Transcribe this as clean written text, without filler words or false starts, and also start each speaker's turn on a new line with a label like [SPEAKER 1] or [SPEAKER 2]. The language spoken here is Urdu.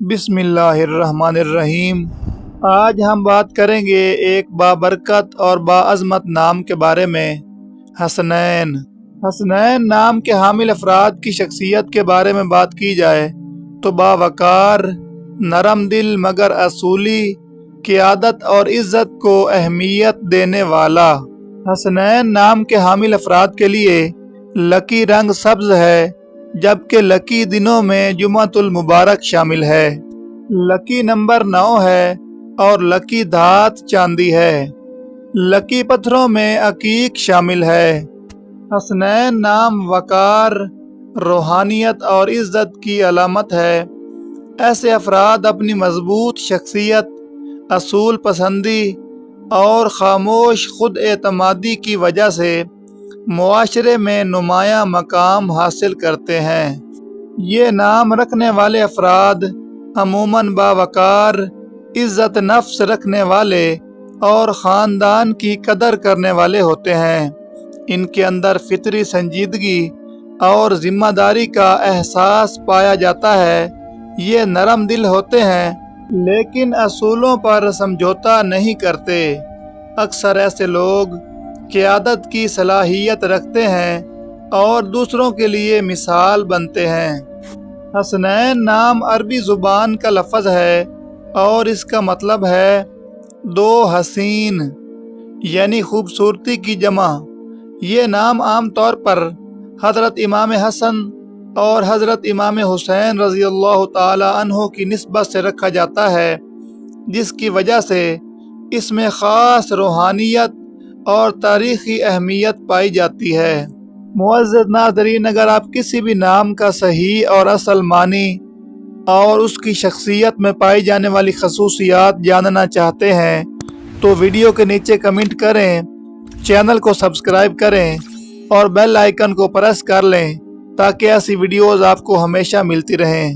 [SPEAKER 1] بسم اللہ الرحمن الرحیم۔ آج ہم بات کریں گے ایک بابرکت اور باعظمت نام کے بارے میں، حسنین۔ حسنین نام کے حامل افراد کی شخصیت کے بارے میں بات کی جائے تو باوقار، نرم دل مگر اصولی، قیادت اور عزت کو اہمیت دینے والا۔ حسنین نام کے حامل افراد کے لیے لکی رنگ سبز ہے، جبکہ لکی دنوں میں جمعۃ المبارک شامل ہے۔ لکی نمبر 9 ہے اور لکی دھات چاندی ہے۔ لکی پتھروں میں عقیق شامل ہے۔ حسنین نام وقار، روحانیت اور عزت کی علامت ہے۔ ایسے افراد اپنی مضبوط شخصیت، اصول پسندی اور خاموش خود اعتمادی کی وجہ سے معاشرے میں نمایاں مقام حاصل کرتے ہیں۔ یہ نام رکھنے والے افراد عموماً باوقار، عزت نفس رکھنے والے اور خاندان کی قدر کرنے والے ہوتے ہیں۔ ان کے اندر فطری سنجیدگی اور ذمہ داری کا احساس پایا جاتا ہے۔ یہ نرم دل ہوتے ہیں لیکن اصولوں پر سمجھوتا نہیں کرتے۔ اکثر ایسے لوگ قیادت کی صلاحیت رکھتے ہیں اور دوسروں کے لیے مثال بنتے ہیں۔ حسنین نام عربی زبان کا لفظ ہے اور اس کا مطلب ہے دو حسین، یعنی خوبصورتی کی جمع۔ یہ نام عام طور پر حضرت امام حسن اور حضرت امام حسین رضی اللہ تعالی عنہ کی نسبت سے رکھا جاتا ہے، جس کی وجہ سے اس میں خاص روحانیت اور تاریخی اہمیت پائی جاتی ہے۔ معزز ناظرین، اگر آپ کسی بھی نام کا صحیح اور اصل معنی اور اس کی شخصیت میں پائی جانے والی خصوصیات جاننا چاہتے ہیں تو ویڈیو کے نیچے کمنٹ کریں، چینل کو سبسکرائب کریں اور بیل آئیکن کو پریس کر لیں تاکہ ایسی ویڈیوز آپ کو ہمیشہ ملتی رہیں۔